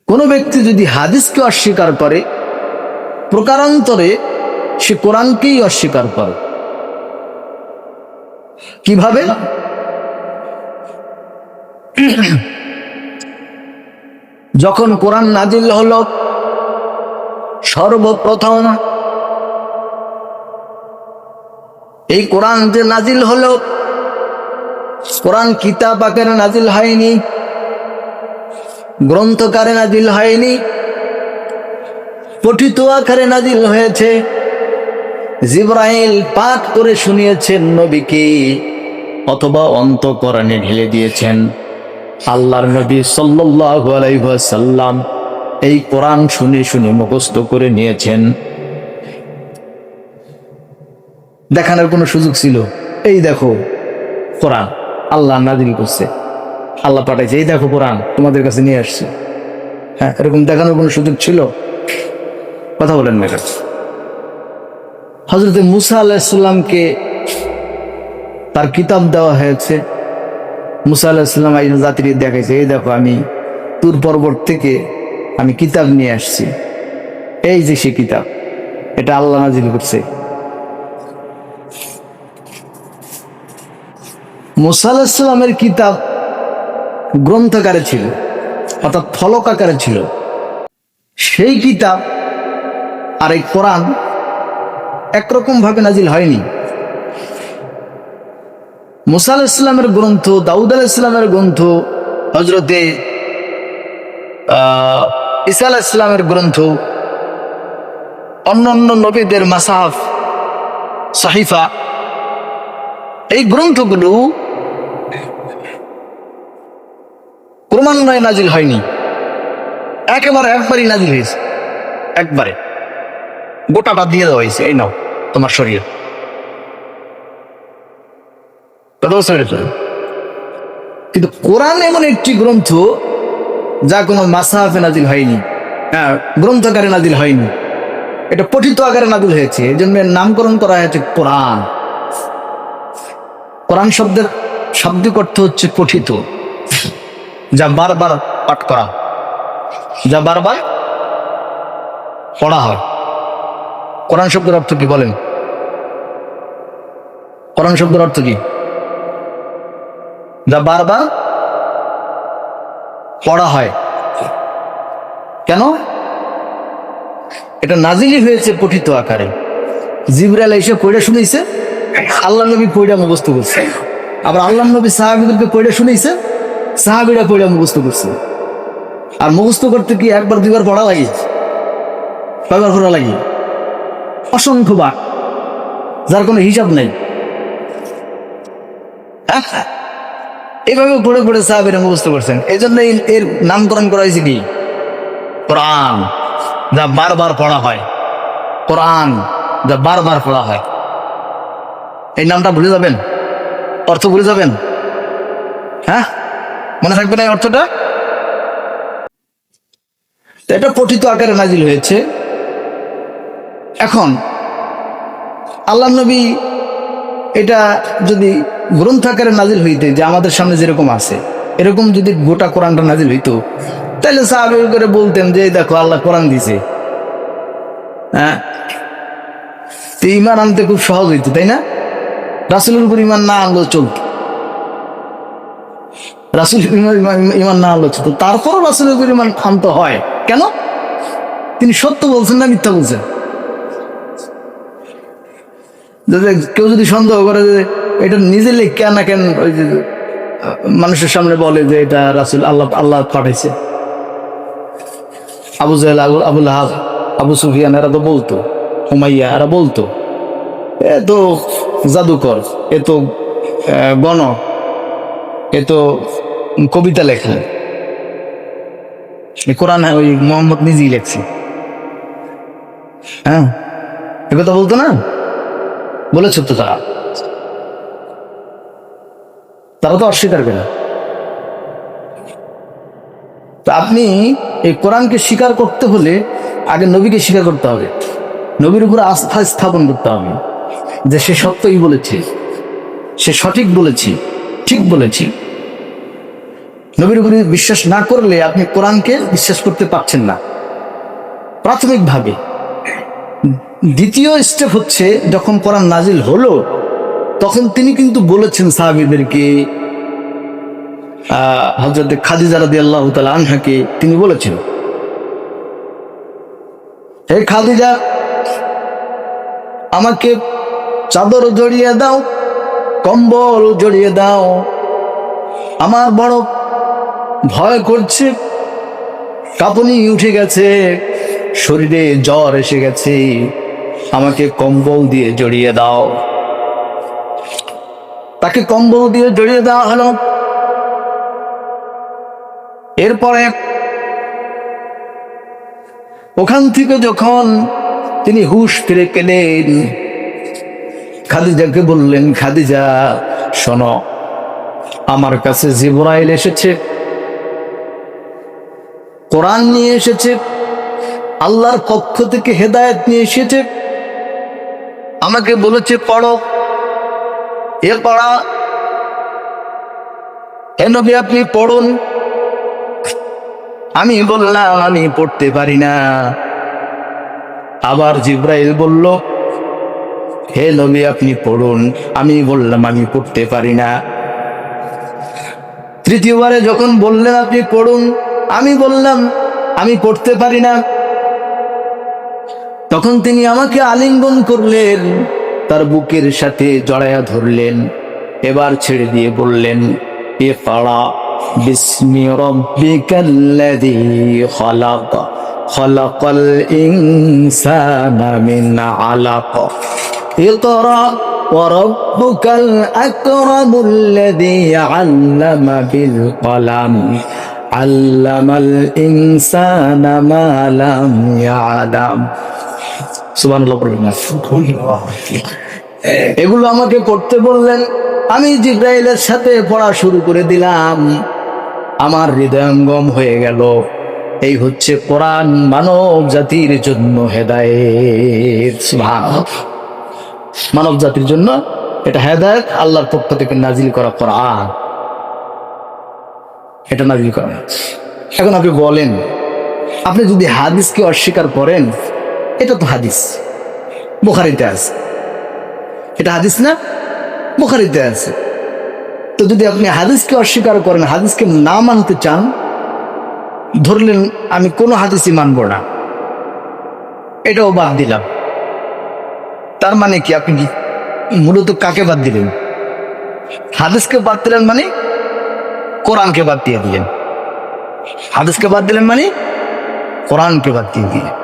কোনো ব্যক্তি যদি হাদিসকে অস্বীকার করে, প্রকারান্তরে সে কোরআনকেই অস্বীকার করে। কিভাবে? যখন কোরআন নাজিল হলো, সর্বপ্রথম এই কোরআন যে নাজিল হলো, কোরআন কিতাব আকারে নাজিল হয়নি, গ্রন্থকারে নাজিল হয়নি, পঠিত আকারে নাজিল হয়েছে। জিবরাইল পাঠ করে শুনিয়েছেন নবীকে, অথবা অন্তঃকরণে ঢেলে দিয়েছেন। আল্লাহর নবী সাল্লাল্লাহু আলাইহি ওয়াসাল্লাম এই কোরআন শুনে শুনে মুখস্থ করে নিয়েছেন। দেখানোর কোনো সুযোগ ছিল? এই দেখো কোরআন আল্লাহ নাজিল করছে, আল্লাহ পাঠাইছে, এই দেখো কোরআন তোমাদের কাছে নিয়ে আসছে। হ্যাঁ, এরকম দেখানোর কোনো সুযোগ ছিল? কথা বলেন না। হযরত মুসা আলাইহিস সালামকে তার কিতাব দেওয়া হয়েছে। মুসা আলাইহিস সালাম এই জাতির দেখাইছে, এই দেখো আমি তুর পর্বত থেকে আমি কিতাব নিয়ে আসছি, এই যে সে কিতাব, এটা আল্লাহ নাজিল করছে। মুসা আলাইহিস সালামের কিতাব গ্রন্থাকারে ছিল, অর্থাৎ ফলক আকারে ছিল। সেই কিতাব আর এই কোরআন একরকম ভাবে নাজিল হয়নি। মুসা আলাইহিস সালামের গ্রন্থ, দাউদ আলাইহিস সালামের গ্রন্থ, হযরতে ঈসা আলাইহিস সালামের গ্রন্থ, অন্যান্য নবীদের মাসাহাফ, সাহিফা, এই গ্রন্থগুলো ক্রমান্বয়ে নাজিল হয়নি, একবারই নাজিল হয়েছে, একবারে গোটাটা দিয়ে দেওয়া হয়েছে, এই নাও তোমার শরীর। কিন্তু কোরআন এমন একটি গ্রন্থ যা কোনো মাসাহাফে নাজিল হয়নি, হ্যাঁ, গ্রন্থাকারে নাজিল হয়নি, এটা পঠিত আকারে নাজিল হয়েছে। এই জন্য নামকরণ করা হয়েছে কোরআন। কোরআন শব্দের শাব্দিক অর্থ হচ্ছে পঠিত, যা বারবার পাঠ করা, যা বারবার পড়া হয়। কোরআন শব্দের অর্থ কি বলেন? কোরআন শব্দের অর্থ কি? যা বারবার পড়া হয়। কেন? এটা নাজিলই হয়েছে পঠিত আকারে। জিবরাইল এসে পড়ে শুনেছে, আল্লাহ নবী পড়ে মুখস্থ করছে। আবার আল্লাহ নবী সাহাবীদেরকে পড়ে শুনেছে, সাহাবীরা পড়ে মুখস্থ করছে। আর মুখস্থ করতে কি একবার দুইবার পড়া লাগে? কয়বার পড়া লাগে? অসংখ্যবার, যার কোনো হিসাব নেই। এইভাবে পড়ে পড়ে সাহাবীরা মুখস্থ করছেন। এই জন্য এর নামকরণ করা হয়েছে কি? কোরআন, যা বারবার পড়া হয়। কোরআন, যা বারবার পড়া হয়। এই নামটা ভুলে যাবেন, অর্থ ভুলে যাবেন। হ্যাঁ, মনে থাকবে না এই অর্থটা? এটা পঠিত আকারে নাজিল হয়েছে। এখন আল্লাহ নবী এটা যদি গ্রন্থ আকারে নাজিল হইতে, যে আমাদের সামনে যেরকম আছে, এরকম যদি গোটা কোরআনটা নাজিল হইতো, তাহলে সাহাবী করে বলতেন যে দেখো আল্লাহ কোরআন দিছে। হ্যাঁ, ঈমান আনতে খুব সহজ হইতো, তাই না? রাসূলের উপর ঈমান না আনলেও চলত, রাসূলের ঈমান না আনলেও চলত। তারপরও রাসূলের উপর ঈমান আনতে হয়। কেন? তিনি সত্য বলছেন না মিথ্যা বলছেন? কেউ যদি সন্দেহ করে যে এটা নিজে লেখা না, কেন ওই যে মানুষের সামনে বলে যে এটা রাসূল আল্লাহ পাঠাইছে। আবু জাহেল, আবু লাহাব, আবু সুফিয়ান এরা তো বলতো, উমাইয়া এরা বলতো এ তো জাদুকর, এ তো গণ, এ তো কবিতা লেখা, কোরআন ওই মোহাম্মদ নিজেই লেখছে। হ্যাঁ, একথা বলতো না? বলেছ তো, তারা তো অস্বীকার করে। তো আপনি এই কোরআনকে স্বীকার করতে হলে আগে নবীকে স্বীকার করতে হবে, নবীর উপর আস্থা স্থাপন করতে হবে যে সে সত্যই বলেছে, সে সঠিক বলেছে, ঠিক বলেছে। নবীর উপরে বিশ্বাস না করলে আপনি কোরআনকে বিশ্বাস করতে পারছেন না প্রাথমিকভাবে। দ্বিতীয় স্টেপ হচ্ছে, যখন কোরআন নাজিল হলো তখন তিনি কিন্তু বলেছেন সাহাবীদেরকে, হযরত খাদিজা রাদিয়াল্লাহু তাআলা আনহাকে তিনি বলেছেন, হে খাদিজা, আমাকে চাদর জড়িয়ে দাও, কম্বল জড়িয়ে দাও, আমার বড় ভয় করছে, কাঁপুনি উঠে গেছে, শরীরে জ্বর এসে গেছে, আমাকে কম্বল দিয়ে জড়িয়ে দাও। তাকে কম্বল দিয়ে জড়িয়ে দেওয়া হলো। এরপরে ওখান থেকে যখন তিনি হুঁশ ফিরে পেলেন, খাদিজাকে বললেন, খাদিজা শোনো, আমার কাছে জিবরাইল এসেছে, কোরআন নিয়ে এসেছে, আল্লাহর পক্ষ থেকে হেদায়েত নিয়ে এসেছে, আমাকে বলেছে পড়ো, এ পড়া, হে নবী আপনি পড়ুন। আমি বললাম আমি পড়তে পারি না। আবার জিবরাইল বলল, হে নবী আপনি পড়ুন। আমি বললাম আমি পড়তে পারি না। তৃতীয়বারে যখন বললেন আপনি পড়ুন, আমি বললাম আমি পড়তে পারি না। তখন তিনি আমাকে আলিঙ্গন করলেন, তার বুকের সাথে জড়ায়া ধরলেন, এবার ছেড়ে দিয়ে বললেন, ইকরা বিসমি রাব্বিকাল্লাযী খালাক, খালাকাল ইনসানা মিন আলাক, ইকরা ওয়া রাব্বুকাল আকরামুল্লাযী আল্লামা বিল কলাম, আল্লামাল ইনসানা মা লাম ইয়ালাম। সুবহানাল্লাহ বলবেন। এগুলো আমাকে পড়তে বললেন, আমি জিবরাইলের সাথে পড়া শুরু করে দিলাম, আমার হৃদয়ঙ্গম হয়ে গেল। এই হচ্ছে কোরআন, মানব জাতির জন্য হেদায়েত। সুবহানাল্লাহ। মানব জাতির জন্য এটা হেদায়েত, আল্লাহর পক্ষ থেকে নাজিল করা কোরআন, এটা নাজিল করা। এখন আপনি বলেন, আপনি যদি হাদিসকে অস্বীকার করেন, এটা তো হাদিস, বুখারীতে আছে, এটা হাদিস না, বুখারীতে আছে। তো যদি আপনি হাদিসকে অস্বীকার করেন, হাদিসকে না মানতে চান, ধরলেন আমি কোনো হাদিসই মানব না, এটাও বাদ দিলাম, তার মানে কি আপনি মূলত কাকে বাদ দিলেন? হাদিসকে বাদ দিলেন মানে কোরআনকে বাদ দিয়ে দিলেন। হাদিসকে বাদ দিলেন মানে কোরআনকে বাদ দিয়ে দিলেন।